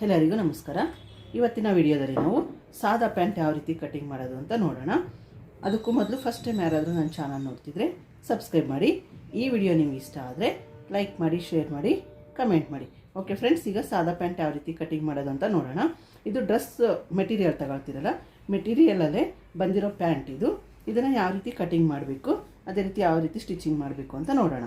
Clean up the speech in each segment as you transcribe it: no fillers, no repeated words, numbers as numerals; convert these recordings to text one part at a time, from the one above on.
ಎಲ್ಲರಿಗೂ ನಮಸ್ಕಾರ. ಇವತ್ತಿನ ವಿಡಿಯೋದಲ್ಲಿ ನಾವು ಸಾದಾ ಪ್ಯಾಂಟ್ ಯಾವ ರೀತಿ ಕಟಿಂಗ್ ಮಾಡೋದು ಅಂತ ನೋಡೋಣ. ಅದಕ್ಕೂ ಮೊದಲು ಫಸ್ಟ್ ಟೈಮ್ ಯಾರಾದರೂ ನನ್ನ ಚಾನಲ್ ನೋಡ್ತಿದ್ರೆ ಸಬ್ಸ್ಕ್ರೈಬ್ ಮಾಡಿ. ಈ ವಿಡಿಯೋ ನಿಮ್ಗೆ ಇಷ್ಟ ಆದರೆ ಲೈಕ್ ಮಾಡಿ, ಶೇರ್ ಮಾಡಿ, ಕಮೆಂಟ್ ಮಾಡಿ. ಓಕೆ ಫ್ರೆಂಡ್ಸ್, ಈಗ ಸಾದಾ ಪ್ಯಾಂಟ್ ಯಾವ ರೀತಿ ಕಟಿಂಗ್ ಮಾಡೋದು ಅಂತ ನೋಡೋಣ. ಇದು ಡ್ರೆಸ್ ಮೆಟೀರಿಯಲ್ ತಗೊಳ್ತಿರಲ್ಲ, ಮೆಟೀರಿಯಲಲ್ಲೇ ಬಂದಿರೋ ಪ್ಯಾಂಟ್ ಇದು. ಇದನ್ನು ಯಾವ ರೀತಿ ಕಟಿಂಗ್ ಮಾಡಬೇಕು, ಅದೇ ರೀತಿ ಯಾವ ರೀತಿ ಸ್ಟಿಚಿಂಗ್ ಮಾಡಬೇಕು ಅಂತ ನೋಡೋಣ.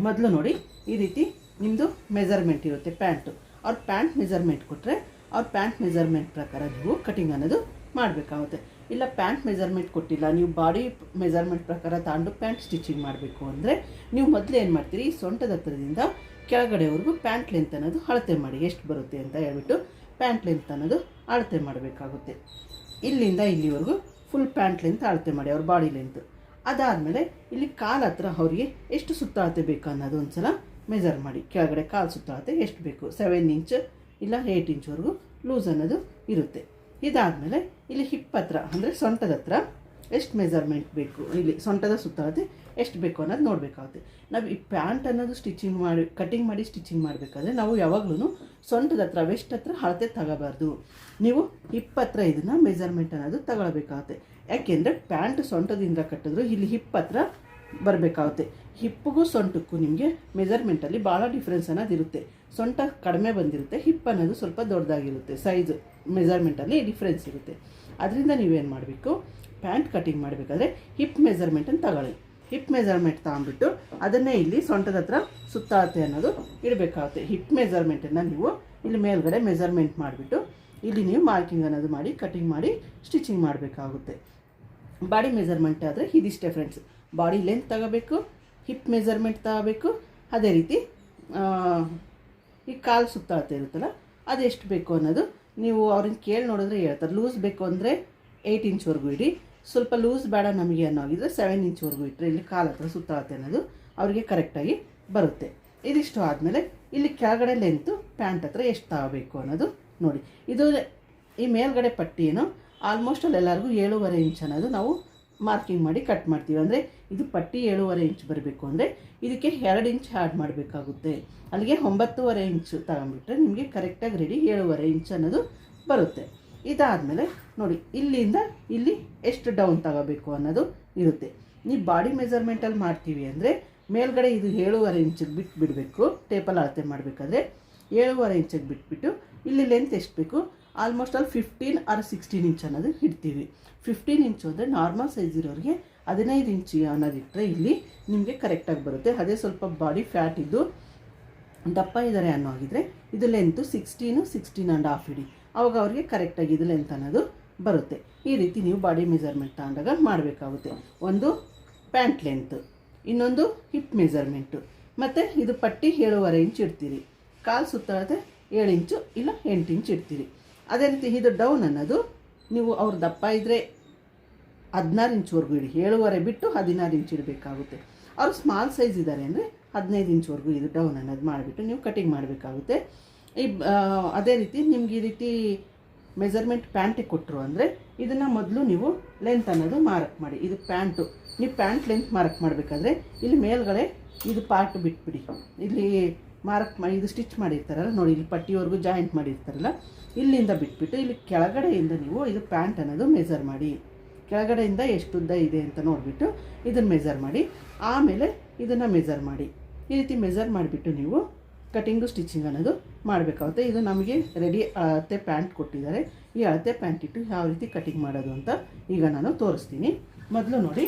ಮೊದಲು ನೋಡಿ, ಈ ರೀತಿ ನಿಮ್ಮದು ಮೆಜರ್ಮೆಂಟ್ ಇರುತ್ತೆ ಪ್ಯಾಂಟು. ಅವ್ರ ಪ್ಯಾಂಟ್ ಮೆಜರ್ಮೆಂಟ್ ಕೊಟ್ಟರೆ ಅವ್ರ ಪ್ಯಾಂಟ್ ಮೆಜರ್ಮೆಂಟ್ ಪ್ರಕಾರ ನೀವು ಕಟಿಂಗ್ ಅನ್ನೋದು ಮಾಡಬೇಕಾಗುತ್ತೆ. ಇಲ್ಲ ಪ್ಯಾಂಟ್ ಮೆಜರ್ಮೆಂಟ್ ಕೊಟ್ಟಿಲ್ಲ, ನೀವು ಬಾಡಿ ಮೆಜರ್ಮೆಂಟ್ ಪ್ರಕಾರ ತಗೊಂಡು ಪ್ಯಾಂಟ್ ಸ್ಟಿಚಿಂಗ್ ಮಾಡಬೇಕು ಅಂದರೆ ನೀವು ಮೊದಲು ಏನು ಮಾಡ್ತೀರಿ, ಈ ಸೊಂಟದ ಹತ್ರದಿಂದ ಕೆಳಗಡೆವರೆಗೂ ಪ್ಯಾಂಟ್ ಲೆಂತ್ ಅನ್ನೋದು ಅಳತೆ ಮಾಡಿ, ಎಷ್ಟು ಬರುತ್ತೆ ಅಂತ ಹೇಳ್ಬಿಟ್ಟು ಪ್ಯಾಂಟ್ ಲೆಂತ್ ಅನ್ನೋದು ಅಳತೆ ಮಾಡಬೇಕಾಗುತ್ತೆ. ಇಲ್ಲಿಂದ ಇಲ್ಲಿವರೆಗೂ ಫುಲ್ ಪ್ಯಾಂಟ್ ಲೆಂತ್ ಅಳತೆ ಮಾಡಿ, ಅವ್ರ ಬಾಡಿ ಲೆಂತ್. ಅದಾದಮೇಲೆ ಇಲ್ಲಿ ಕಾಲು ಹತ್ರ ಅವರಿಗೆ ಎಷ್ಟು ಸುತ್ತಾಳತೆ ಬೇಕು ಅನ್ನೋದು ಒಂದು ಸಲ ಮೆಜರ್ ಮಾಡಿ. ಕೆಳಗಡೆ ಕಾಲು ಸುತ್ತಾಳತೆ ಎಷ್ಟು ಬೇಕು, 7 ಇಂಚ್ ಇಲ್ಲ 8 ಇಂಚ್ವರೆಗೂ ಲೂಸ್ ಅನ್ನೋದು ಇರುತ್ತೆ. ಇದಾದಮೇಲೆ ಇಲ್ಲಿ ಹಿಪ್ ಹತ್ರ ಅಂದರೆ ಸೊಂಟದ ಹತ್ರ ಎಷ್ಟು ಮೆಜರ್ಮೆಂಟ್ ಬೇಕು, ಇಲ್ಲಿ ಸೊಂಟದ ಸುತ್ತಾಳತೆ ಎಷ್ಟು ಬೇಕು ಅನ್ನೋದು ನೋಡಬೇಕಾಗುತ್ತೆ. ನಾವು ಈ ಪ್ಯಾಂಟ್ ಅನ್ನೋದು ಕಟಿಂಗ್ ಮಾಡಿ ಸ್ಟಿಚಿಂಗ್ ಮಾಡಬೇಕಾದ್ರೆ ನಾವು ಯಾವಾಗಲೂ ಸೊಂಟದ ಹತ್ರ ವೆಸ್ಟ್ ಹತ್ರ ಅಳತೆ ತಗೋಬಾರ್ದು. ನೀವು ಹಿಪ್ ಹತ್ರ ಇದನ್ನು ಮೆಜರ್ಮೆಂಟ್ ಅನ್ನೋದು ತಗೊಳ್ಬೇಕಾಗುತ್ತೆ. ಯಾಕೆಂದರೆ ಪ್ಯಾಂಟ್ ಸೊಂಟದಿಂದ ಕಟ್ಟಿದ್ರು ಇಲ್ಲಿ ಹಿಪ್ ಹತ್ರ ಬರಬೇಕಾಗುತ್ತೆ. ಹಿಪ್ಪಿಗೂ ಸೊಂಟಕ್ಕೂ ನಿಮಗೆ ಮೆಜರ್ಮೆಂಟಲ್ಲಿ ಭಾಳ ಡಿಫ್ರೆನ್ಸ್ ಅನ್ನೋದು ಇರುತ್ತೆ. ಸೊಂಟ ಕಡಿಮೆ ಬಂದಿರುತ್ತೆ, ಹಿಪ್ ಅನ್ನೋದು ಸ್ವಲ್ಪ ದೊಡ್ಡದಾಗಿರುತ್ತೆ, ಸೈಜು ಮೆಜರ್ಮೆಂಟಲ್ಲಿ ಡಿಫ್ರೆನ್ಸ್ ಇರುತ್ತೆ. ಅದರಿಂದ ನೀವೇನು ಮಾಡಬೇಕು, ಪ್ಯಾಂಟ್ ಕಟಿಂಗ್ ಮಾಡಬೇಕಾದ್ರೆ ಹಿಪ್ ಮೆಜರ್ಮೆಂಟನ್ನು ತಗೊಳ್ಳಿ. ಹಿಪ್ ಮೆಜರ್ಮೆಂಟ್ ತಗೊಂಡ್ಬಿಟ್ಟು ಅದನ್ನೇ ಇಲ್ಲಿ ಸೊಂಟದ ಹತ್ರ ಸುತ್ತಾಳತೆ ಅನ್ನೋದು ಇಡಬೇಕಾಗುತ್ತೆ. ಹಿಪ್ ಮೆಜರ್ಮೆಂಟನ್ನು ನೀವು ಇಲ್ಲಿ ಮೇಲ್ಗಡೆ ಮೆಜರ್ಮೆಂಟ್ ಮಾಡಿಬಿಟ್ಟು ಇಲ್ಲಿ ನೀವು ಮಾರ್ಕಿಂಗ್ ಅನ್ನೋದು ಮಾಡಿ ಕಟಿಂಗ್ ಮಾಡಿ ಸ್ಟಿಚಿಂಗ್ ಮಾಡಬೇಕಾಗುತ್ತೆ. ಬಾಡಿ ಮೆಜರ್ಮೆಂಟ್ ಆದರೆ ಇದಿಷ್ಟೇ ಫ್ರೆಂಡ್ಸ್. ಬಾಡಿ ಲೆಂತ್ ತಗೋಬೇಕು, ಹಿಪ್ ಮೆಜರ್ಮೆಂಟ್ ತಗೋಬೇಕು, ಅದೇ ರೀತಿ ಈ ಕಾಲು ಸುತ್ತಾಳತೆ ಇರುತ್ತಲ್ಲ ಅದು ಎಷ್ಟು ಬೇಕು ಅನ್ನೋದು ನೀವು ಅವ್ರನ್ನ ಕೇಳಿ ನೋಡಿದ್ರೆ ಹೇಳ್ತಾರೆ. ಲೂಸ್ ಬೇಕು ಅಂದರೆ 8 ಇಂಚ್ವರೆಗೂ ಇಡಿ, ಸ್ವಲ್ಪ ಲೂಸ್ ಬೇಡ ನಮಗೆ ಅನ್ನೋಗಿದ್ರೆ 7 ಇಂಚ್ವರೆಗೂ ಇಟ್ಟರೆ ಇಲ್ಲಿ ಕಾಲು ಹತ್ರ ಸುತ್ತಾಳತೆ ಅನ್ನೋದು ಅವರಿಗೆ ಕರೆಕ್ಟಾಗಿ ಬರುತ್ತೆ. ಇದಿಷ್ಟು ಆದಮೇಲೆ ಇಲ್ಲಿ ಕೆಳಗಡೆ ಲೆಂತು ಪ್ಯಾಂಟ್ ಹತ್ರ ಎಷ್ಟು ತಗೋಬೇಕು ಅನ್ನೋದು ನೋಡಿ. ಇದು ಈ ಮೇಲ್ಗಡೆ ಪಟ್ಟಿಯನ್ನು ಆಲ್ಮೋಸ್ಟ್ ಎಲ್ಲರಿಗೂ 7.5 ಇಂಚ್ ಅನ್ನೋದು ನಾವು ಮಾರ್ಕಿಂಗ್ ಮಾಡಿ ಕಟ್ ಮಾಡ್ತೀವಿ. ಅಂದರೆ ಇದು ಪಟ್ಟಿ 7.5 ಇಂಚ್ ಬರಬೇಕು ಅಂದರೆ ಇದಕ್ಕೆ 2 ಇಂಚ್ ಆ್ಯಡ್ ಮಾಡಬೇಕಾಗುತ್ತೆ. ಅಲ್ಲಿಗೆ 9.5 ಇಂಚ್ ತಗೊಂಡ್ಬಿಟ್ರೆ ನಿಮಗೆ ಕರೆಕ್ಟಾಗಿ ರೆಡಿ 7.5 ಇಂಚ್ ಅನ್ನೋದು ಬರುತ್ತೆ. ಇದಾದಮೇಲೆ ನೋಡಿ, ಇಲ್ಲಿಂದ ಇಲ್ಲಿ ಎಷ್ಟು ಡೌನ್ ತಗೋಬೇಕು ಅನ್ನೋದು ಇರುತ್ತೆ. ನೀವು ಬಾಡಿ ಮೆಜರ್ಮೆಂಟಲ್ಲಿ ಮಾಡ್ತೀವಿ ಅಂದರೆ ಮೇಲ್ಗಡೆ ಇದು 7.5 ಇಂಚಿಗೆ ಬಿಡಬೇಕು. ಟೇಪಲ್ಲಿ ಅಳತೆ ಮಾಡಬೇಕಾದ್ರೆ 7.5 ಇಂಚಿಗೆ ಬಿಟ್ಬಿಟ್ಟು ಇಲ್ಲಿ ಲೆಂತ್ ಎಷ್ಟು ಬೇಕು, ಆಲ್ಮೋಸ್ಟ್ ಅಲ್ಲಿ 15 or 16 ಇಂಚ್ ಅನ್ನೋದು ಇಡ್ತೀವಿ. 15 ಇಂಚು ಅಂದರೆ ನಾರ್ಮಲ್ ಸೈಜ್ ಇರೋರಿಗೆ 15 ಇಂಚು ಅನ್ನೋದಿಟ್ಟರೆ ಇಲ್ಲಿ ನಿಮಗೆ ಕರೆಕ್ಟಾಗಿ ಬರುತ್ತೆ. ಅದೇ ಸ್ವಲ್ಪ ಬಾಡಿ ಫ್ಯಾಟ್ ಇದ್ದು ದಪ್ಪ ಇದ್ದಾರೆ ಅನ್ನೋ ಆಗಿದ್ರೆ ಇದು ಲೆಂತು 16.5 ಇಡಿ, ಅವಾಗ ಅವ್ರಿಗೆ ಕರೆಕ್ಟಾಗಿ ಇದು ಲೆಂತ್ ಅನ್ನೋದು ಬರುತ್ತೆ. ಈ ರೀತಿ ನೀವು ಬಾಡಿ ಮೆಜರ್ಮೆಂಟ್ ತಗೊಂಡಾಗ ಮಾಡಬೇಕಾಗುತ್ತೆ. ಒಂದು ಪ್ಯಾಂಟ್ ಲೆಂತು, ಇನ್ನೊಂದು ಹಿಪ್ ಮೆಜರ್ಮೆಂಟು, ಮತ್ತು ಇದು ಪಟ್ಟಿ 7.5 ಇಂಚ್ ಇಡ್ತೀರಿ, ಕಾಲು ಸುತ್ತಾಳತೆ 7 ಇಂಚು ಇಲ್ಲ 8 ಇಂಚ್ ಇಡ್ತೀರಿ. ಅದೇ ರೀತಿ ಇದು ಡೌನ್ ಅನ್ನೋದು ನೀವು ಅವ್ರ ದಪ್ಪ ಇದ್ದರೆ 16 ಇಂಚ್ವರೆಗೂ ಇಡಿ, 7.5 ಬಿಟ್ಟು 16 ಇಂಚ್ ಇಡಬೇಕಾಗುತ್ತೆ. ಅವ್ರು ಸ್ಮಾಲ್ ಸೈಜ್ ಇದ್ದಾರೆ ಅಂದರೆ 15 ಇಂಚ್ವರೆಗೂ ಇದು ಡೌನ್ ಅನ್ನೋದು ಮಾಡಿಬಿಟ್ಟು ನೀವು ಕಟಿಂಗ್ ಮಾಡಬೇಕಾಗುತ್ತೆ. ಅದೇ ರೀತಿ ನಿಮ್ಗೆ ಈ ರೀತಿ ಮೆಜರ್ಮೆಂಟ್ ಪ್ಯಾಂಟಿಗೆ ಕೊಟ್ಟರು ಅಂದರೆ ಇದನ್ನು ಮೊದಲು ನೀವು ಲೆಂತ್ ಅನ್ನೋದು ಮಾರ್ಕ್ ಮಾಡಿ. ಇದು ಪ್ಯಾಂಟು, ನೀವು ಪ್ಯಾಂಟ್ ಲೆಂತ್ ಮಾರ್ಕ್ ಮಾಡಬೇಕಾದ್ರೆ ಇಲ್ಲಿ ಮೇಲ್ಗಡೆ ಇದು ಪಾರ್ಟ್ ಬಿಟ್ಬಿಡಿ. ಇಲ್ಲಿ ಮಾರ್ಕ್ ಮಾಡಿ ಇದು ಸ್ಟಿಚ್ ಮಾಡಿರ್ತಾರಲ್ಲ ನೋಡಿ, ಇಲ್ಲಿ ಪಟ್ಟಿವರೆಗೂ ಜಾಯಿಂಟ್ ಮಾಡಿರ್ತಾರಲ್ಲ, ಇಲ್ಲಿಂದ ಬಿಟ್ಬಿಟ್ಟು ಇಲ್ಲಿ ಕೆಳಗಡೆಯಿಂದ ನೀವು ಇದು ಪ್ಯಾಂಟ್ ಅನ್ನೋದು ಮೆಜರ್ ಮಾಡಿ. ಕೆಳಗಡೆಯಿಂದ ಎಷ್ಟು ಉದ್ದ ಇದೆ ಅಂತ ನೋಡಿಬಿಟ್ಟು ಇದನ್ನು ಮೆಜರ್ ಮಾಡಿ, ಆಮೇಲೆ ಇದನ್ನು ಮೆಜರ್ ಮಾಡಿ. ಈ ರೀತಿ ಮೆಜರ್ ಮಾಡಿಬಿಟ್ಟು ನೀವು ಕಟಿಂಗು ಸ್ಟಿಚಿಂಗ್ ಅನ್ನೋದು ಮಾಡಬೇಕಾಗುತ್ತೆ. ಇದು ನಮಗೆ ರೆಡಿ ಅಳತೆ ಪ್ಯಾಂಟ್ ಕೊಟ್ಟಿದ್ದಾರೆ. ಈ ಅಳತೆ ಪ್ಯಾಂಟ್ ಇಟ್ಟು ಯಾವ ರೀತಿ ಕಟಿಂಗ್ ಮಾಡೋದು ಅಂತ ಈಗ ನಾನು ತೋರಿಸ್ತೀನಿ. ಮೊದಲು ನೋಡಿ,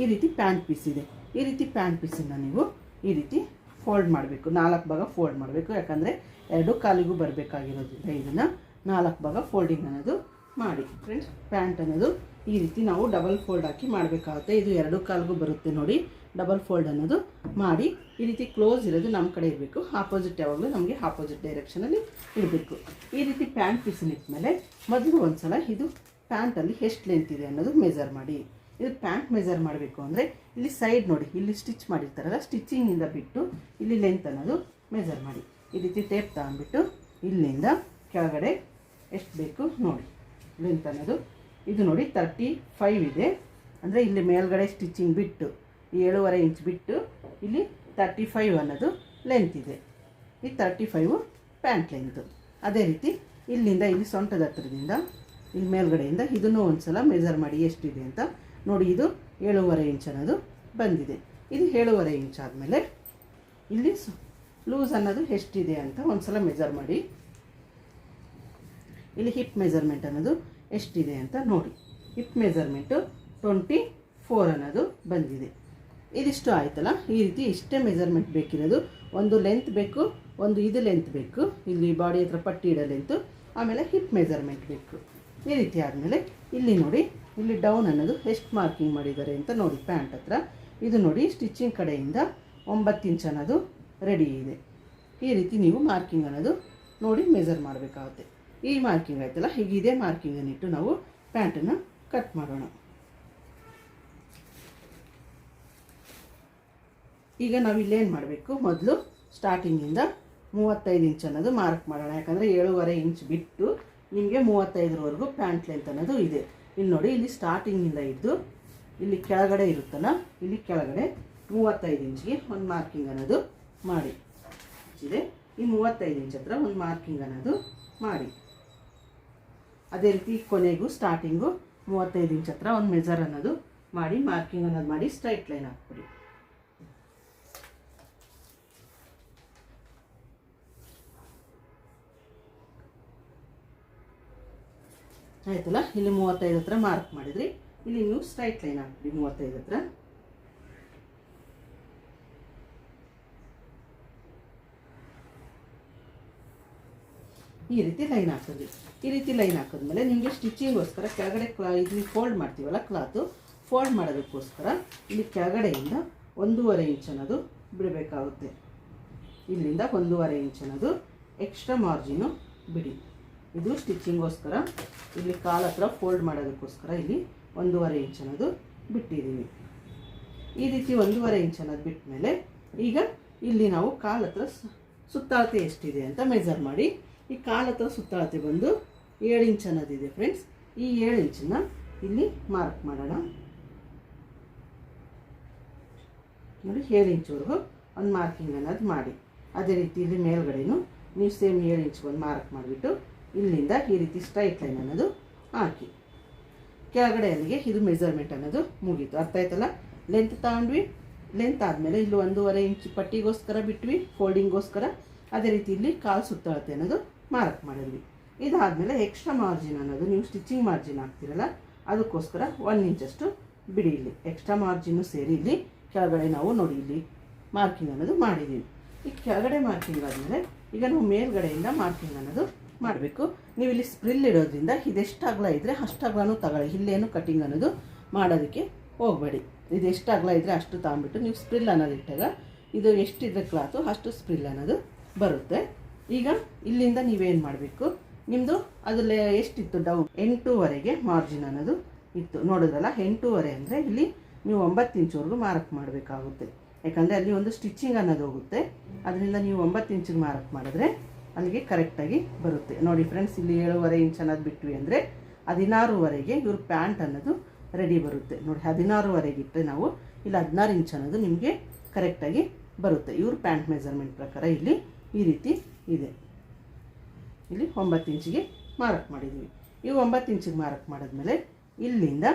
ಈ ರೀತಿ ಪ್ಯಾಂಟ್ ಪೀಸ್ ಇದೆ. ಈ ರೀತಿ ಪ್ಯಾಂಟ್ ಪೀಸನ್ನು ನೀವು ಈ ರೀತಿ ಫೋಲ್ಡ್ ಮಾಡಬೇಕು, 4 ಭಾಗ ಫೋಲ್ಡ್ ಮಾಡಬೇಕು. ಯಾಕಂದರೆ 2 ಕಾಲಿಗೂ ಬರಬೇಕಾಗಿರೋದ್ರಿಂದ ಇದನ್ನು 4 ಭಾಗ ಫೋಲ್ಡಿಂಗ್ ಅನ್ನೋದು ಮಾಡಿ. ಫ್ರೆಂಡ್ಸ್, ಪ್ಯಾಂಟ್ ಅನ್ನೋದು ಈ ರೀತಿ ನಾವು ಡಬಲ್ ಫೋಲ್ಡ್ ಹಾಕಿ ಮಾಡಬೇಕಾಗುತ್ತೆ. ಇದು 2 ಕಾಲಿಗೂ ಬರುತ್ತೆ ನೋಡಿ. ಡಬಲ್ ಫೋಲ್ಡ್ ಅನ್ನೋದು ಮಾಡಿ ಈ ರೀತಿ ಕ್ಲೋಸ್ ಇರೋದು ನಮ್ಮ ಕಡೆ ಇರಬೇಕು. ಆಪೋಸಿಟ್ ಯಾವಾಗಲೂ ನಮಗೆ ಆಪೋಸಿಟ್ ಡೈರೆಕ್ಷನಲ್ಲಿ ಇರಬೇಕು. ಈ ರೀತಿ ಪ್ಯಾಂಟ್ ಪೀಸನ್ನು ಇಟ್ಮೇಲೆ ಮೊದಲು ಒಂದು ಸಲ ಇದು ಪ್ಯಾಂಟಲ್ಲಿ ಎಷ್ಟು ಲೆಂತ್ ಇದೆ ಅನ್ನೋದು ಮೆಜರ್ ಮಾಡಿ. ಇದು ಪ್ಯಾಂಟ್ ಮೆಜರ್ ಮಾಡಬೇಕು ಅಂದರೆ ಇಲ್ಲಿ ಸೈಡ್ ನೋಡಿ, ಇಲ್ಲಿ ಸ್ಟಿಚ್ ಮಾಡಿರ್ತಾರಲ್ಲ, ಸ್ಟಿಚಿಂಗಿಂದ ಬಿಟ್ಟು ಇಲ್ಲಿ ಲೆಂತ್ ಅನ್ನೋದು ಮೆಜರ್ ಮಾಡಿ. ಈ ರೀತಿ ಟೇಪ್ ತಗೊಂಡ್ಬಿಟ್ಟು ಇಲ್ಲಿಂದ ಕೆಳಗಡೆ ಎಷ್ಟು ಬೇಕು ನೋಡಿ ಲೆಂತ್ ಅನ್ನೋದು. ಇದು ನೋಡಿ 35 ಇದೆ ಅಂದರೆ ಇಲ್ಲಿ ಮೇಲ್ಗಡೆ ಸ್ಟಿಚಿಂಗ್ ಬಿಟ್ಟು 7.5 ಇಂಚ್ ಬಿಟ್ಟು ಇಲ್ಲಿ 35 ಅನ್ನೋದು ಲೆಂತ್ ಇದೆ. ಈ 35 ಪ್ಯಾಂಟ್ ಲೆಂತು. ಅದೇ ರೀತಿ ಇಲ್ಲಿಂದ ಇಲ್ಲಿ ಸೊಂಟದ ಹತ್ರದಿಂದ ಇಲ್ಲಿ ಮೇಲ್ಗಡೆಯಿಂದ ಇದನ್ನು ಒಂದು ಸಲ ಮೆಜರ್ ಮಾಡಿ ಎಷ್ಟಿದೆ ಅಂತ ನೋಡಿ. ಇದು 7.5 ಇಂಚ್ ಅನ್ನೋದು ಬಂದಿದೆ. ಇದು 7.5 ಇಂಚ್ ಆದಮೇಲೆ ಇಲ್ಲಿ ಲೂಸ್ ಅನ್ನೋದು ಎಷ್ಟಿದೆ ಅಂತ ಒಂದು ಸಲ ಮೆಜರ್ ಮಾಡಿ. ಇಲ್ಲಿ ಹಿಪ್ ಮೆಜರ್ಮೆಂಟ್ ಅನ್ನೋದು ಎಷ್ಟಿದೆ ಅಂತ ನೋಡಿ. ಹಿಪ್ ಮೆಜರ್ಮೆಂಟು 24 ಅನ್ನೋದು ಬಂದಿದೆ. ಇದಿಷ್ಟು ಆಯ್ತಲ್ಲ. ಈ ರೀತಿ ಇಷ್ಟೇ ಮೆಜರ್ಮೆಂಟ್ ಬೇಕಿರೋದು. ಒಂದು ಲೆಂತ್ ಬೇಕು, ಒಂದು ಇದು ಲೆಂತ್ ಬೇಕು, ಇಲ್ಲಿ ಬಾಡಿ ಹತ್ರ ಪಟ್ಟಿ ಇಡೋ ಲೆಂತು, ಆಮೇಲೆ ಹಿಪ್ ಮೆಜರ್ಮೆಂಟ್ ಬೇಕು. ಈ ರೀತಿ ಆದಮೇಲೆ ಇಲ್ಲಿ ನೋಡಿ, ಇಲ್ಲಿ ಡೌನ್ ಅನ್ನೋದು ಎಷ್ಟು ಮಾರ್ಕಿಂಗ್ ಮಾಡಿದ್ದಾರೆ ಅಂತ ನೋಡಿ. ಪ್ಯಾಂಟ್ ಹತ್ರ ಇದು ನೋಡಿ, ಸ್ಟಿಚಿಂಗ್ ಕಡೆಯಿಂದ 9 ಇಂಚ್ ಅನ್ನೋದು ರೆಡಿ ಇದೆ. ಈ ರೀತಿ ನೀವು ಮಾರ್ಕಿಂಗ್ ಅನ್ನೋದು ನೋಡಿ ಮೆಜರ್ ಮಾಡಬೇಕಾಗುತ್ತೆ. ಈ ಮಾರ್ಕಿಂಗ್ ಆಯ್ತಲ್ಲ, ಹೀಗೆ ಇದೇ ಮಾರ್ಕಿಂಗನ್ನಿಟ್ಟು ನಾವು ಪ್ಯಾಂಟನ್ನು ಕಟ್ ಮಾಡೋಣ. ಈಗ ನಾವು ಇಲ್ಲೇನು ಮಾಡಬೇಕು, ಮೊದಲು ಸ್ಟಾರ್ಟಿಂಗಿಂದ 35 ಇಂಚ್ ಅನ್ನೋದು ಮಾರ್ಕ್ ಮಾಡೋಣ. ಯಾಕಂದರೆ 7.5 ಇಂಚ್ ಬಿಟ್ಟು ನಿಮಗೆ 35ವರೆಗೂ ಪ್ಯಾಂಟ್ ಲೆಂತ್ ಅನ್ನೋದು ಇದೆ. ಇಲ್ಲಿ ನೋಡಿ, ಇಲ್ಲಿ ಸ್ಟಾರ್ಟಿಂಗಿಂದ ಹಿಡಿದು ಇಲ್ಲಿ ಕೆಳಗಡೆ ಇರುತ್ತಲ್ಲ, ಇಲ್ಲಿ ಕೆಳಗಡೆ 35 ಇಂಚ್ಗೆ ಒಂದು ಮಾರ್ಕಿಂಗ್ ಅನ್ನೋದು ಮಾಡಿ ಇದೆ. ಈ 35 ಇಂಚ್ ಹತ್ರ ಒಂದು ಮಾರ್ಕಿಂಗ್ ಅನ್ನೋದು ಮಾಡಿ. ಅದೇ ರೀತಿ ಕೊನೆಗೂ ಸ್ಟಾರ್ಟಿಂಗು 35 ಇಂಚ್ ಹತ್ರ ಒಂದು ಮೆಜರ್ ಅನ್ನೋದು ಮಾಡಿ ಮಾರ್ಕಿಂಗ್ ಅನ್ನೋದು ಮಾಡಿ ಸ್ಟ್ರೈಟ್ ಲೈನ್ ಹಾಕ್ಬಿಡಿ. ಆಯ್ತಲ್ಲ, ಇಲ್ಲಿ 35 ಹತ್ರ ಮಾರ್ಕ್ ಮಾಡಿದ್ರಿ. ಇಲ್ಲಿ ನೀವು ಸ್ಟ್ರೈಟ್ ಲೈನ್ ಹಾಕ್ಬಿಡಿ 35 ಹತ್ರ. ಈ ರೀತಿ ಲೈನ್ ಹಾಕಿದ್ವಿ. ಈ ರೀತಿ ಲೈನ್ ಹಾಕಿದ್ಮೇಲೆ ನಿಮಗೆ ಸ್ಟಿಚಿಂಗೋಸ್ಕರ ಕೆಳಗಡೆ ಇಲ್ಲಿ ಫೋಲ್ಡ್ ಮಾಡ್ತೀವಲ್ಲ, ಕ್ಲಾತು ಫೋಲ್ಡ್ ಮಾಡೋದಕ್ಕೋಸ್ಕರ ಇಲ್ಲಿ ಕೆಳಗಡೆಯಿಂದ 1.5 ಇಂಚ್ ಅನ್ನೋದು ಬಿಡಬೇಕಾಗುತ್ತೆ. ಇಲ್ಲಿಂದ 1.5 ಇಂಚ್ ಅನ್ನೋದು ಎಕ್ಸ್ಟ್ರಾ ಮಾರ್ಜಿನು ಬಿಡಿ. ಇದು ಸ್ಟಿಚಿಂಗೋಸ್ಕರ ಇಲ್ಲಿ ಕಾಲ ಹತ್ರ ಫೋಲ್ಡ್ ಮಾಡೋದಕ್ಕೋಸ್ಕರ ಇಲ್ಲಿ 1.5 ಇಂಚ್ ಅನ್ನೋದು ಬಿಟ್ಟಿದ್ದೀವಿ. ಈ ರೀತಿ 1.5 ಇಂಚ್ ಅನ್ನೋದು ಬಿಟ್ಟ ಮೇಲೆ ಈಗ ಇಲ್ಲಿ ನಾವು ಕಾಲ ಹತ್ರ ಸುತ್ತಳತೆ ಎಷ್ಟಿದೆ ಅಂತ ಮೆಜರ್ ಮಾಡಿ. ಈ ಕಾಲ ಹತ್ರ ಸುತ್ತಳತೆ ಬಂದು 7 ಇಂಚ್ ಅನ್ನೋದಿದೆ ಫ್ರೆಂಡ್ಸ್. ಈ 7 ಇಂಚನ್ನ ಇಲ್ಲಿ ಮಾರ್ಕ್ ಮಾಡೋಣ. ನೋಡಿ, 7 ಇಂಚ್ವರೆಗೂ ಒಂದು ಮಾರ್ಕಿಂಗ್ ಅನ್ನೋದು ಮಾಡಿ. ಅದೇ ರೀತಿ ಇಲ್ಲಿ ಮೇಲ್ಗಡೆನೂ ನೀವು ಸೇಮ್ 7 ಇಂಚ್ಗೆ ಒಂದು ಮಾರ್ಕ್ ಮಾಡಿಬಿಟ್ಟು ಇಲ್ಲಿಂದ ಈ ರೀತಿ ಸ್ಟ್ರೈಟ್ ಲೈನ್ ಅನ್ನೋದು ಹಾಕಿ. ಕೆಳಗಡೆ ಅಲ್ಲಿಗೆ ಇದು ಮೆಜರ್ಮೆಂಟ್ ಅನ್ನೋದು ಮುಗೀತು. ಅರ್ಥ ಆಯ್ತಲ್ಲ. ಲೆಂತ್ ತಗೊಂಡ್ವಿ, ಲೆಂತ್ ಆದಮೇಲೆ ಇಲ್ಲಿ 1.5 ಇಂಚ್ ಪಟ್ಟಿಗೋಸ್ಕರ ಬಿಟ್ವಿ, ಫೋಲ್ಡಿಂಗೋಸ್ಕರ. ಅದೇ ರೀತಿ ಇಲ್ಲಿ ಕಾಲು ಸುತ್ತಳತೆ ಅನ್ನೋದು ಮಾರ್ಕ್ ಮಾಡಿದ್ವಿ. ಇದಾದಮೇಲೆ ಎಕ್ಸ್ಟ್ರಾ ಮಾರ್ಜಿನ್ ಅನ್ನೋದು ನೀವು ಸ್ಟಿಚಿಂಗ್ ಮಾರ್ಜಿನ್ ಹಾಕ್ತಿರಲ್ಲ, ಅದಕ್ಕೋಸ್ಕರ 1 ಇಂಚಷ್ಟು ಬಿಡಿ. ಇಲ್ಲಿ ಎಕ್ಸ್ಟ್ರಾ ಮಾರ್ಜಿನ್ನು ಸೇರಿ ಇಲ್ಲಿ ಕೆಳಗಡೆ ನಾವು ನೋಡಿ ಇಲ್ಲಿ ಮಾರ್ಕಿಂಗ್ ಅನ್ನೋದು ಮಾಡಿದ್ದೀವಿ. ಈ ಕೆಳಗಡೆ ಮಾರ್ಕಿಂಗ್ ಆದಮೇಲೆ ಈಗ ನಾವು ಮೇಲ್ಗಡೆಯಿಂದ ಮಾರ್ಕಿಂಗ್ ಅನ್ನೋದು ಮಾಡಬೇಕು. ನೀವು ಇಲ್ಲಿ ಸ್ಪ್ರಿಲ್ ಇಡೋದ್ರಿಂದ ಇದೆಷ್ಟು ಅಗಲ ಇದ್ದರೆ ಅಷ್ಟು ಅಗಲನೂ ತಗೊಳ್ಳಿ. ಇಲ್ಲೇನು ಕಟಿಂಗ್ ಅನ್ನೋದು ಮಾಡೋದಕ್ಕೆ ಹೋಗಬೇಡಿ. ಇದು ಎಷ್ಟು ಅಗಲ ಇದ್ದರೆ ಅಷ್ಟು ತಗೊಂಬಿಟ್ಟು ನೀವು ಸ್ಪ್ರಿಲ್ ಅನ್ನೋದು ಇಟ್ಟಾಗ ಇದು ಎಷ್ಟಿದ್ರೆ ಕ್ಲಾತು ಅಷ್ಟು ಸ್ಪ್ರಿಲ್ ಅನ್ನೋದು ಬರುತ್ತೆ. ಈಗ ಇಲ್ಲಿಂದ ನೀವೇನು ಮಾಡಬೇಕು, ನಿಮ್ಮದು ಅದರಲ್ಲಿ ಎಷ್ಟಿತ್ತು ಡೌನ್ 8ವರೆಗೆ ಮಾರ್ಜಿನ್ ಅನ್ನೋದು ಇತ್ತು ನೋಡೋದಲ್ಲ. 8.5 ಅಂದರೆ ಇಲ್ಲಿ ನೀವು 9 ಇಂಚ್ವರೆಗೂ ಮಾರ್ಕ್ ಮಾಡಬೇಕಾಗುತ್ತೆ. ಯಾಕಂದರೆ ಅಲ್ಲಿ ಒಂದು ಸ್ಟಿಚಿಂಗ್ ಅನ್ನೋದು ಹೋಗುತ್ತೆ. ಅದರಿಂದ ನೀವು 9 ಇಂಚಿಗೆ ಮಾರ್ಕ್ ಮಾಡಿದ್ರೆ ಅಲ್ಲಿಗೆ ಕರೆಕ್ಟಾಗಿ ಬರುತ್ತೆ. ನೋಡಿ ಫ್ರೆಂಡ್ಸ್, ಇಲ್ಲಿ 7.5 ಇಂಚ್ ಅನ್ನೋದು ಬಿಟ್ವಿ ಅಂದರೆ 16ವರೆಗೆ ಇವ್ರ ಪ್ಯಾಂಟ್ ಅನ್ನೋದು ರೆಡಿ ಬರುತ್ತೆ. ನೋಡಿ, 16ವರೆಗೆ ಇಟ್ಟರೆ ನಾವು ಇಲ್ಲಿ 16 ಇಂಚ್ ಅನ್ನೋದು ನಿಮಗೆ ಕರೆಕ್ಟಾಗಿ ಬರುತ್ತೆ. ಇವ್ರ ಪ್ಯಾಂಟ್ ಮೆಜರ್ಮೆಂಟ್ ಪ್ರಕಾರ ಇಲ್ಲಿ ಈ ರೀತಿ ಇದೆ. ಇಲ್ಲಿ 9 ಇಂಚಿಗೆ ಮಾರ್ಕ್ ಮಾಡಿದ್ವಿ. ಇವು 9 ಇಂಚಿಗೆ ಮಾರ್ಕ್ ಮಾಡಿದ್ಮೇಲೆ ಇಲ್ಲಿಂದ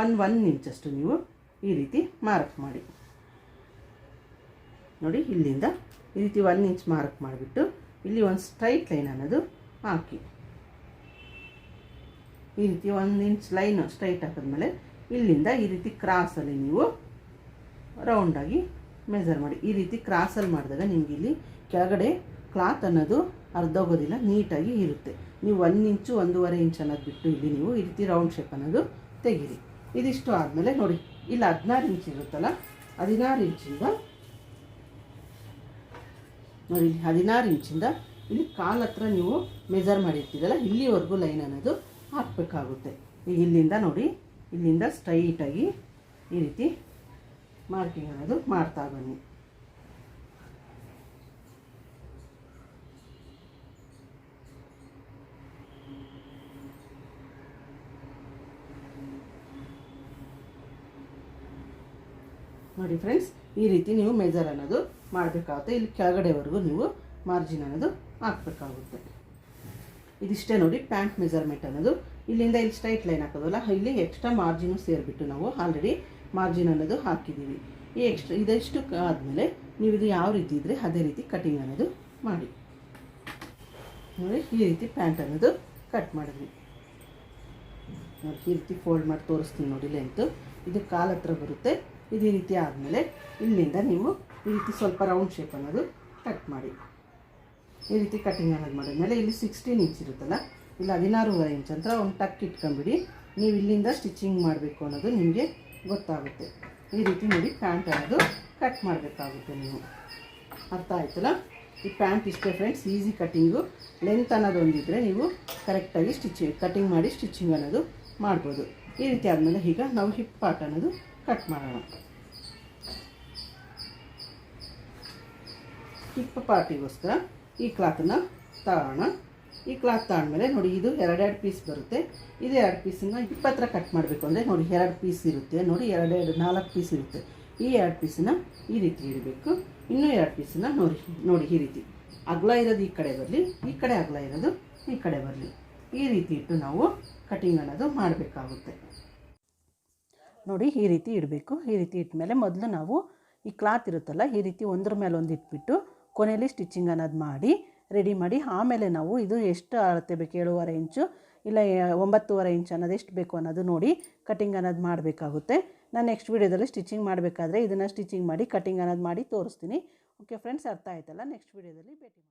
1 ಇಂಚಷ್ಟು ನೀವು ಈ ರೀತಿ ಮಾರ್ಕ್ ಮಾಡಿ. ನೋಡಿ, ಇಲ್ಲಿಂದ ಈ ರೀತಿ 1 ಇಂಚ್ ಮಾರ್ಕ್ ಮಾಡಿಬಿಟ್ಟು ಇಲ್ಲಿ ಒಂದು ಸ್ಟ್ರೈಟ್ ಲೈನ್ ಅನ್ನೋದು ಹಾಕಿ. ಈ ರೀತಿ 1 ಇಂಚ್ ಲೈನ್ ಸ್ಟ್ರೈಟ್ ಹಾಕಿದ್ಮೇಲೆ ಇಲ್ಲಿಂದ ಈ ರೀತಿ ಕ್ರಾಸಲ್ಲಿ ನೀವು ರೌಂಡಾಗಿ ಮೆಜರ್ ಮಾಡಿ. ಈ ರೀತಿ ಕ್ರಾಸಲ್ಲಿ ಮಾಡಿದಾಗ ನಿಮಗೆ ಇಲ್ಲಿ ಕೆಳಗಡೆ ಕ್ಲಾತ್ ಅನ್ನೋದು ಅರ್ಧೋಗೋದಿಲ್ಲ, ನೀಟಾಗಿ ಇರುತ್ತೆ. ನೀವು 1 ಇಂಚು 1.5 ಇಂಚ್ ಅನ್ನೋದು ಬಿಟ್ಟು ಇಲ್ಲಿ ನೀವು ಈ ರೀತಿ ರೌಂಡ್ ಶೇಪ್ ಅನ್ನೋದು ತೆಗೀರಿ. ಇದಿಷ್ಟು ಆದಮೇಲೆ ನೋಡಿ, ಇಲ್ಲಿ 16 ಇಂಚ್ ಇರುತ್ತಲ್ಲ, 16 ಇಂಚಿಂದ ನೋಡಿ, 16 ಇಂಚಿಂದ ಇಲ್ಲಿ ಕಾಲು ಹತ್ರ ನೀವು ಮೆಜರ್ ಮಾಡಿರ್ತೀರಲ್ಲ, ಇಲ್ಲಿವರೆಗೂ ಲೈನ್ ಅನ್ನೋದು ಹಾಕಬೇಕಾಗುತ್ತೆ. ಈಗ ಇಲ್ಲಿಂದ ನೋಡಿ, ಇಲ್ಲಿಂದ ಸ್ಟ್ರೈಟಾಗಿ ಈ ರೀತಿ ಮಾರ್ಕಿಂಗ್ ಅನ್ನೋದು ಮಾಡ್ತಾ ಬನ್ನಿ. ನೋಡಿ ಫ್ರೆಂಡ್ಸ್, ಈ ರೀತಿ ನೀವು ಮೆಜರ್ ಅನ್ನೋದು ಮಾಡಬೇಕಾಗುತ್ತೆ. ಇಲ್ಲಿ ಕೆಳಗಡೆವರೆಗೂ ನೀವು ಮಾರ್ಜಿನ್ ಅನ್ನೋದು ಹಾಕಬೇಕಾಗುತ್ತೆ. ಇದಿಷ್ಟೇ ನೋಡಿ ಪ್ಯಾಂಟ್ ಮೆಜರ್ಮೆಂಟ್ ಅನ್ನೋದು. ಇಲ್ಲಿಂದ ಇಲ್ಲಿ ಸ್ಟ್ರೈಟ್ ಲೈನ್ ಹಾಕೋದಲ್ಲ, ಇಲ್ಲಿ ಎಕ್ಸ್ಟ್ರಾ ಮಾರ್ಜಿನು ಸೇರಿಬಿಟ್ಟು ನಾವು ಆಲ್ರೆಡಿ ಮಾರ್ಜಿನ್ ಅನ್ನೋದು ಹಾಕಿದ್ದೀವಿ. ಈ ಇದಷ್ಟು ಆದಮೇಲೆ ನೀವು ಇದು ಯಾವ ರೀತಿ ಇದ್ದರೆ ಅದೇ ರೀತಿ ಕಟಿಂಗ್ ಅನ್ನೋದು ಮಾಡಿ. ನೋಡಿ ಈ ರೀತಿ ಪ್ಯಾಂಟ್ ಅನ್ನೋದು ಕಟ್ ಮಾಡಿದ್ವಿ. ನೋಡಿ ಈ ರೀತಿ ಫೋಲ್ಡ್ ಮಾಡಿ ತೋರಿಸ್ತೀನಿ ನೋಡಿ ಲೆಂತು. ಇದು ಕಾಲು ಹತ್ರ ಬರುತ್ತೆ. ಇದೇ ರೀತಿ ಆದಮೇಲೆ ಇಲ್ಲಿಂದ ನೀವು ಈ ರೀತಿ ಸ್ವಲ್ಪ ರೌಂಡ್ ಶೇಪ್ ಅನ್ನೋದು ಕಟ್ ಮಾಡಿ. ಈ ರೀತಿ ಕಟಿಂಗ್ ಅನ್ನೋದು ಮಾಡಿದ್ಮೇಲೆ ಇಲ್ಲಿ 16 ಇಂಚ್ ಇರುತ್ತಲ್ಲ, ಇಲ್ಲ 16.5 ಇಂಚ್ ಅಂತ ಒಂದು ಟಕ್ ಇಟ್ಕೊಂಬಿಡಿ. ನೀವು ಇಲ್ಲಿಂದ ಸ್ಟಿಚಿಂಗ್ ಮಾಡಬೇಕು ಅನ್ನೋದು ನಿಮಗೆ ಗೊತ್ತಾಗುತ್ತೆ. ಈ ರೀತಿ ನೋಡಿ ಪ್ಯಾಂಟ್ ಅನ್ನೋದು ಕಟ್ ಮಾಡಬೇಕಾಗುತ್ತೆ. ನೀವು ಅರ್ಥ ಆಯ್ತಲ್ಲ? ಈ ಪ್ಯಾಂಟ್ ಇಷ್ಟೇ ಫ್ರೆಂಡ್ಸ್, ಈಸಿ ಕಟ್ಟಿಂಗು. ಲೆಂತ್ ಅನ್ನೋದು ಒಂದಿದ್ದರೆ ನೀವು ಕರೆಕ್ಟಾಗಿ ಕಟಿಂಗ್ ಮಾಡಿ ಸ್ಟಿಚಿಂಗ್ ಅನ್ನೋದು ಮಾಡ್ಬೋದು. ಈ ರೀತಿ ಆದಮೇಲೆ ಈಗ ನಾವು ಹಿಪ್ ಪಾರ್ಟ್ ಅನ್ನೋದು ಕಟ್ ಮಾಡೋಣ. ಹಿಪ್ ಪಾರ್ಟಿಗೋಸ್ಕರ ಈ ಕ್ಲಾತನ್ನು ತಗೋಣ. ಈ ಕ್ಲಾತ್ ತಗೊಂಡ್ಮೇಲೆ ನೋಡಿ ಇದು 2 ಪೀಸ್ ಬರುತ್ತೆ. ಇದು 2 ಪೀಸನ್ನು ಹಿಪ್ ಹತ್ರ ಕಟ್ ಮಾಡಬೇಕು ಅಂದರೆ ನೋಡಿ 2 ಪೀಸ್ ಇರುತ್ತೆ. ನೋಡಿ 4 ಪೀಸ್ ಇರುತ್ತೆ. ಈ 2 ಪೀಸನ್ನು ಈ ರೀತಿ ಇಡಬೇಕು. ಇನ್ನೂ 2 ಪೀಸನ್ನು ನೋಡಿ ಈ ರೀತಿ ಅಗಲ ಇರೋದು ಈ ಕಡೆ ಬರಲಿ, ಈ ಕಡೆ ಅಗಲ ಇರೋದು ಈ ಕಡೆ ಬರಲಿ. ಈ ರೀತಿ ಇಟ್ಟು ನಾವು ಕಟಿಂಗ್ ಅನ್ನೋದು ಮಾಡಬೇಕಾಗುತ್ತೆ. ನೋಡಿ ಈ ರೀತಿ ಇಡಬೇಕು. ಈ ರೀತಿ ಇಟ್ಟ ಮೊದಲು ನಾವು ಈ ಕ್ಲಾತ್ ಇರುತ್ತಲ್ಲ ಈ ರೀತಿ ಒಂದ್ರ ಮೇಲೆ ಒಂದು ಇಟ್ಬಿಟ್ಟು ಕೊನೆಯಲ್ಲಿ ಸ್ಟಿಚಿಂಗ್ ಅನ್ನೋದು ಮಾಡಿ ರೆಡಿ ಮಾಡಿ, ಆಮೇಲೆ ನಾವು ಇದು ಎಷ್ಟು ಅಳತೆ ಬೇಕು 7.5 ಇಂಚು ಇಲ್ಲ 9.5 ಇಂಚ್ ಅನ್ನೋದು ಎಷ್ಟು ಬೇಕು ಅನ್ನೋದು ನೋಡಿ ಕಟಿಂಗ್ ಅನ್ನೋದು ಮಾಡಬೇಕಾಗುತ್ತೆ. ನಾನು ನೆಕ್ಸ್ಟ್ ವೀಡಿಯೋದಲ್ಲಿ ಸ್ಟಿಚಿಂಗ್ ಮಾಡಬೇಕಾದ್ರೆ ಇದನ್ನು ಸ್ಟಿಚಿಂಗ್ ಮಾಡಿ ಕಟಿಂಗ್ ಅನ್ನೋದು ಮಾಡಿ ತೋರಿಸ್ತೀನಿ. ಓಕೆ ಫ್ರೆಂಡ್ಸ್, ಅರ್ಥ ಆಯ್ತಲ್ಲ? ನೆಕ್ಸ್ಟ್ ವೀಡಿಯೋದಲ್ಲಿ ಭೇಟಿ ಮಾಡಿ.